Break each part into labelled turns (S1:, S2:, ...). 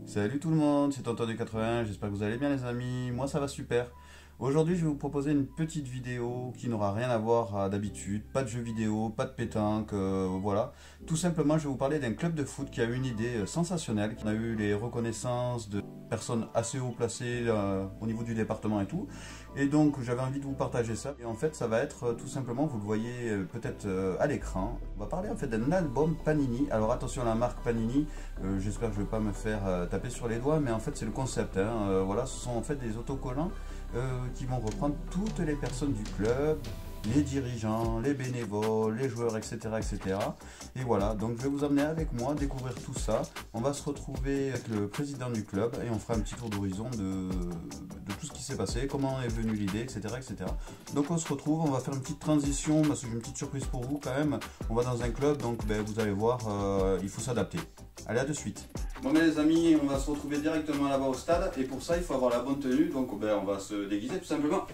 S1: Salut tout le monde, c'est Tonton du 80, j'espère que vous allez bien les amis, moi ça va super. Aujourd'hui je vais vous proposer une petite vidéo qui n'aura rien à voir d'habitude, pas de jeux vidéo, pas de pétanque, voilà. Tout simplement je vais vous parler d'un club de foot qui a eu une idée sensationnelle, qui a eu les reconnaissances de personnes assez haut placées au niveau du département et tout. Et donc j'avais envie de vous partager ça. Et en fait ça va être tout simplement, vous le voyez peut-être à l'écran, on va parler en fait d'un album Panini. Alors attention à la marque Panini, j'espère que je ne vais pas me faire taper sur les doigts, mais en fait c'est le concept, hein. Voilà, ce sont en fait des autocollants qui vont reprendre toutes les personnes du club, les dirigeants, les bénévoles, les joueurs, etc., etc. Et voilà, donc je vais vous emmener avec moi découvrir tout ça. On va se retrouver avec le président du club et on fera un petit tour d'horizon de tout ce qui s'est passé, comment est venue l'idée, etc., etc. Donc on se retrouve, on va faire une petite transition parce que j'ai une petite surprise pour vous quand même. On va dans un club, donc vous allez voir, il faut s'adapter. Allez, à de suite. Bon mais les amis, on va se retrouver directement là-bas au stade et pour ça il faut avoir la bonne tenue, donc on va se déguiser tout simplement.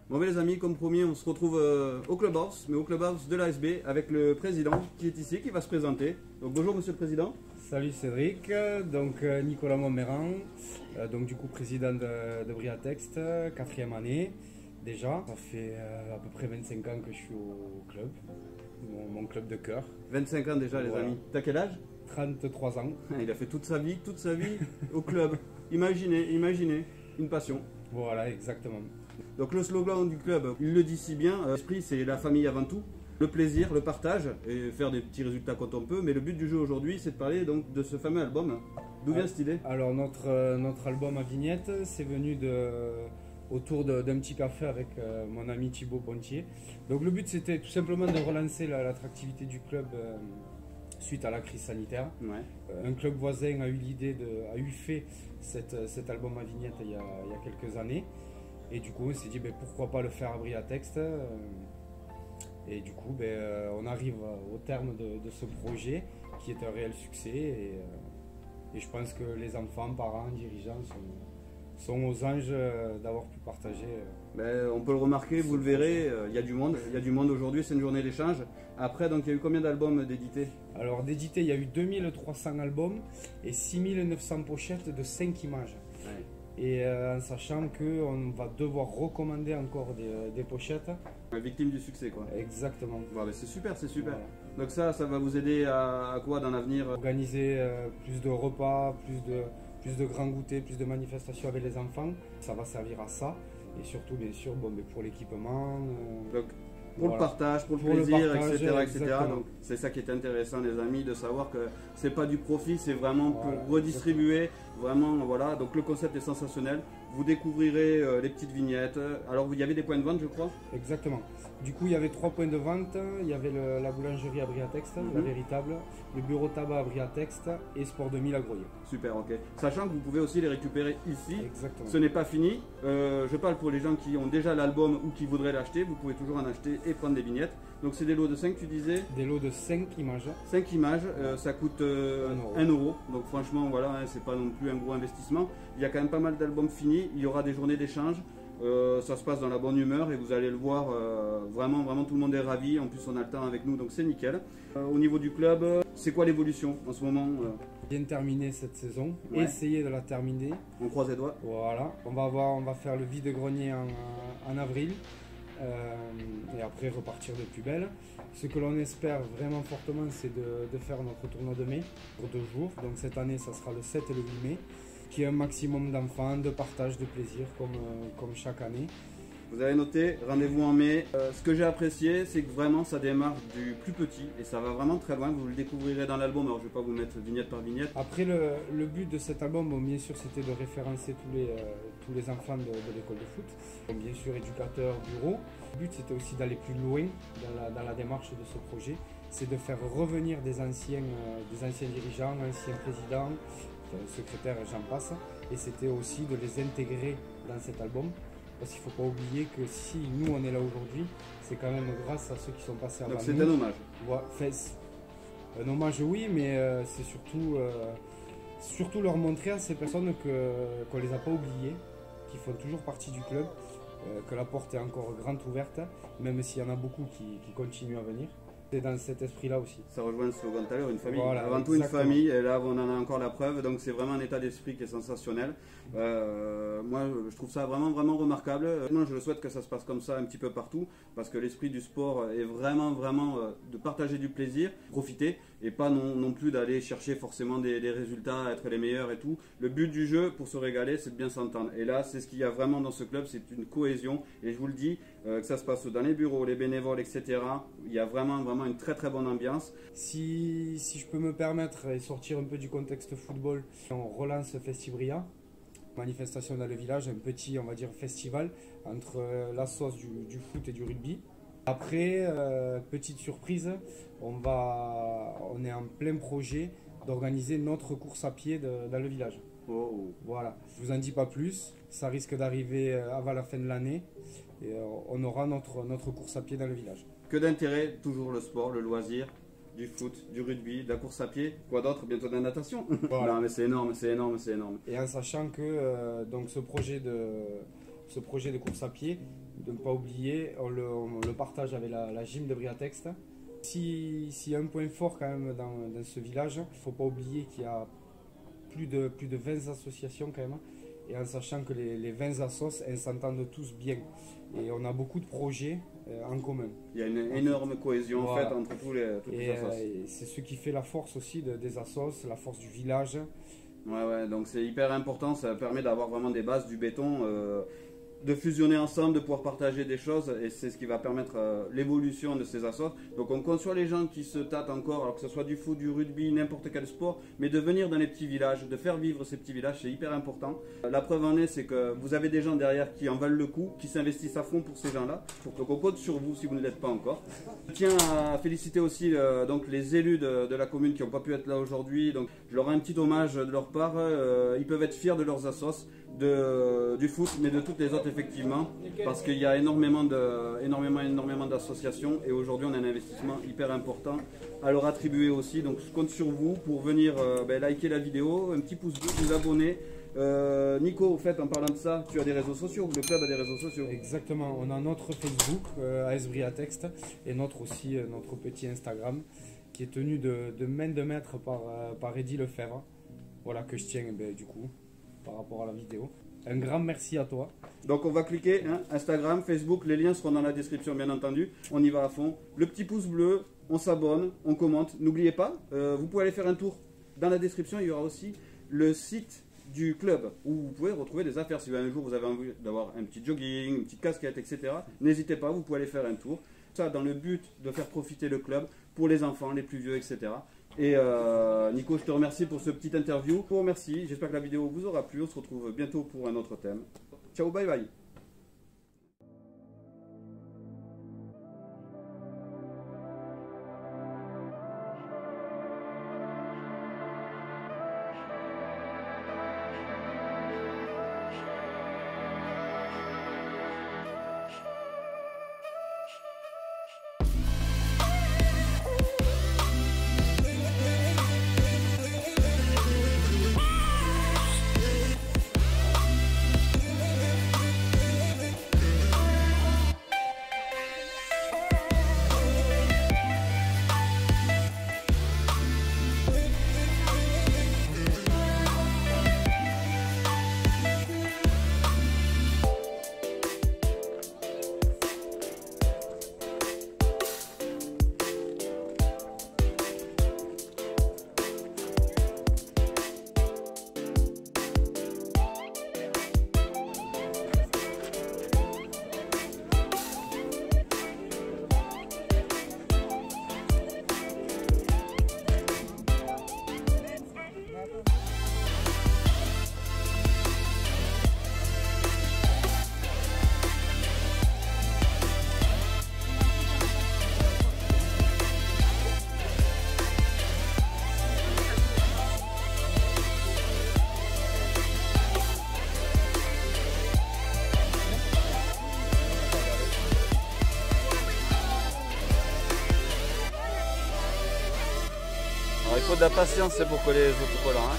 S1: Bon mais les amis, comme promis, on se retrouve au clubhouse, mais au clubhouse de l'ASB avec le président qui est ici, qui va se présenter. Donc bonjour monsieur le président.
S2: Salut Cédric, donc Nicolas Montméran, donc du coup président de Briatext, 4e année déjà. Ça fait à peu près 25 ans que je suis au club, mon club de cœur.
S1: 25 ans déjà les amis. T'as quel âge?
S2: 33 ans.
S1: Il a fait toute sa vie au club. Imaginez, une passion.
S2: Voilà, exactement.
S1: Donc le slogan du club, il le dit si bien, l'esprit c'est la famille avant tout, le plaisir, le partage et faire des petits résultats quand on peut. Mais le but du jeu aujourd'hui c'est de parler donc de ce fameux album. D'où vient cette idée?
S2: Alors notre album à vignettes, c'est venu autour d'un petit café avec mon ami Thibaut Pontier. Donc le but c'était tout simplement de relancer l'attractivité du club suite à la crise sanitaire.
S1: Ouais.
S2: Un club voisin a eu fait cet album à vignettes il y a quelques années. Et du coup, on s'est dit pourquoi pas le faire à Briatext. Et du coup, on arrive au terme de ce projet qui est un réel succès. Et je pense que les enfants, parents, dirigeants sont aux anges d'avoir pu partager.
S1: On peut le remarquer, vous le verrez, il y a du monde. Il y a du monde aujourd'hui, c'est une journée d'échange. Après, donc il y a eu combien d'albums d'édités?
S2: Alors d'édités, il y a eu 2300 albums et 6900 pochettes de 5 images.
S1: Ouais.
S2: Et en sachant qu'on va devoir recommander encore des pochettes.
S1: Victime du succès quoi.
S2: Exactement.
S1: Bon, c'est super, c'est super.
S2: Voilà.
S1: Donc ça va vous aider à quoi dans l'avenir?
S2: Organiser plus de repas, plus de grands goûters, plus de manifestations avec les enfants. Ça va servir à ça. Et surtout bien sûr pour l'équipement.
S1: Donc pour le partage, pour le plaisir, etc. Donc c'est ça qui est intéressant les amis, de savoir que c'est pas du profit, c'est vraiment pour redistribuer. Vraiment voilà, donc le concept est sensationnel. Vous découvrirez les petites vignettes. Alors il y avait des points de vente, je crois.
S2: Exactement. Du coup, il y avait 3 points de vente. Il y avait la boulangerie à Briatext, la véritable, le bureau tabac à Briatext et Sport 2000 à Groyer.
S1: Super, ok. Sachant que vous pouvez aussi les récupérer ici.
S2: Exactement.
S1: Ce n'est pas fini. Je parle pour les gens qui ont déjà l'album ou qui voudraient l'acheter. Vous pouvez toujours en acheter et prendre des vignettes. Donc c'est des lots de 5, tu disais?
S2: Des lots de 5 images.
S1: 5 images, ça coûte 1 euro. Donc franchement, voilà, hein, c'est pas non plus un gros investissement. Il y a quand même pas mal d'albums finis. Il y aura des journées d'échange. Ça se passe dans la bonne humeur et vous allez le voir, vraiment tout le monde est ravi. En plus on a le temps avec nous, donc c'est nickel. Au niveau du club, c'est quoi l'évolution en ce moment?
S2: Bien terminer cette saison,
S1: Ouais.
S2: essayer de la terminer.
S1: On croise les doigts.
S2: Voilà, on va faire le vide-grenier en avril et après repartir de plus belle. Ce que l'on espère vraiment fortement, c'est de faire notre tournoi de mai pour 2 jours. Donc cette année, ça sera le 7 et le 8 mai. Qu'il y ait un maximum d'enfants, de partage, de plaisir, comme chaque année.
S1: Vous avez noté, rendez-vous en mai. Ce que j'ai apprécié, c'est que vraiment ça démarre du plus petit et ça va vraiment très loin. Vous le découvrirez dans l'album. Alors je ne vais pas vous mettre vignette par vignette.
S2: Après, le but de cet album, bon, bien sûr, c'était de référencer tous les enfants de l'école de foot. Donc, bien sûr, éducateurs, bureaux. Le but, c'était aussi d'aller plus loin dans la démarche de ce projet. C'est de faire revenir des anciens dirigeants, anciens présidents, secrétaires, j'en passe. Et c'était aussi de les intégrer dans cet album. Parce qu'il ne faut pas oublier que si nous on est là aujourd'hui, c'est quand même grâce à ceux qui sont passés avant nous.
S1: Donc c'est un hommage.
S2: Ouais, un hommage oui, mais c'est surtout leur montrer à ces personnes qu'on ne les a pas oubliées, qui font toujours partie du club, que la porte est encore grande ouverte, même s'il y en a beaucoup qui continuent à venir. C'est dans cet esprit-là aussi.
S1: Ça rejoint le slogan tout à l'heure, une famille.
S2: Voilà,
S1: avant tout
S2: exactement.
S1: une famille, et là on en a encore la preuve, donc c'est vraiment un état d'esprit qui est sensationnel. Moi je trouve ça vraiment remarquable. Moi je souhaite que ça se passe comme ça un petit peu partout, parce que l'esprit du sport est vraiment de partager du plaisir, profiter, et pas non plus d'aller chercher forcément des résultats, être les meilleurs et tout. Le but du jeu pour se régaler, c'est de bien s'entendre. Et là c'est ce qu'il y a vraiment dans ce club, c'est une cohésion, et je vous le dis, que ça se passe dans les bureaux, les bénévoles, etc. Il y a vraiment une très bonne ambiance.
S2: Si je peux me permettre et sortir un peu du contexte football, on relance Festibria, manifestation dans le village, un petit, on va dire, festival entre la sauce du foot et du rugby. Après, petite surprise, on est en plein projet d'organiser notre course à pied dans le village.
S1: Oh.
S2: Voilà, je vous en dis pas plus, ça risque d'arriver avant la fin de l'année et on aura notre course à pied dans le village.
S1: Que d'intérêt, toujours le sport, le loisir, du foot, du rugby, de la course à pied, quoi d'autre, bientôt de la natation.
S2: Voilà.
S1: Non mais c'est énorme.
S2: Et en sachant que donc ce projet de course à pied, de ne pas oublier, on le partage avec la gym de Briatext. S'il y a un point fort quand même dans ce village, il ne faut pas oublier qu'il y a plus de 20 associations quand même. Et en sachant que les 20 assos, elles s'entendent tous bien. Et on a beaucoup de projets en commun.
S1: Il y a une énorme cohésion
S2: voilà.
S1: en fait entre toutes les assos.
S2: Et c'est ce qui fait la force aussi des assos, la force du village.
S1: Ouais, donc c'est hyper important, ça permet d'avoir vraiment des bases, du béton, de fusionner ensemble, de pouvoir partager des choses, et c'est ce qui va permettre l'évolution de ces assos. Donc on compte sur les gens qui se tâtent encore, alors que ce soit du foot, du rugby, n'importe quel sport, mais de venir dans les petits villages, de faire vivre ces petits villages, c'est hyper important. La preuve en est, c'est que vous avez des gens derrière qui en valent le coup, qui s'investissent à fond pour ces gens-là, donc on compte sur vous si vous ne l'êtes pas encore. Je tiens à féliciter aussi donc les élus de la commune qui n'ont pas pu être là aujourd'hui, donc je leur ai un petit hommage de leur part, ils peuvent être fiers de leurs assos, du foot, mais de toutes les autres effectivement, parce qu'il y a énormément d'associations, et aujourd'hui on a un investissement hyper important à leur attribuer aussi, donc je compte sur vous pour venir liker la vidéo, un petit pouce bleu, vous abonner. Nico, au fait, en parlant de ça, tu as des réseaux sociaux, le club a des réseaux sociaux.
S2: Exactement, on a notre Facebook, AS Briatext, et notre petit Instagram, qui est tenu de main de maître par Eddy Lefebvre, voilà, que je tiens du coup par rapport à la vidéo. Un grand merci à toi.
S1: Donc on va cliquer, hein, Instagram, Facebook, les liens seront dans la description bien entendu. On y va à fond. Le petit pouce bleu, on s'abonne, on commente. N'oubliez pas, vous pouvez aller faire un tour dans la description, il y aura aussi le site du club où vous pouvez retrouver des affaires. Si un jour vous avez envie d'avoir un petit jogging, une petite casquette, etc., n'hésitez pas, vous pouvez aller faire un tour. Ça dans le but de faire profiter le club pour les enfants, les plus vieux, etc. Et Nico, je te remercie pour ce petit interview. Je vous remercie, j'espère que la vidéo vous aura plu. On se retrouve bientôt pour un autre thème. Ciao, bye bye. Alors, il faut de la patience pour coller les autocollants. Hein.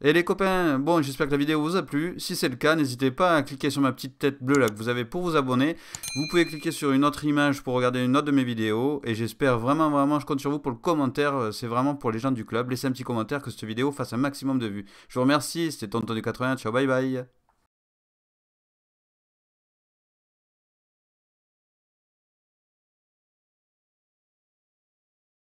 S1: Et les copains, bon, j'espère que la vidéo vous a plu. Si c'est le cas, n'hésitez pas à cliquer sur ma petite tête bleue là que vous avez pour vous abonner. Vous pouvez cliquer sur une autre image pour regarder une autre de mes vidéos. Et j'espère vraiment, je compte sur vous pour le commentaire. C'est vraiment pour les gens du club. Laissez un petit commentaire que cette vidéo fasse un maximum de vues. Je vous remercie, c'était Tonton du 80. Ciao, bye bye.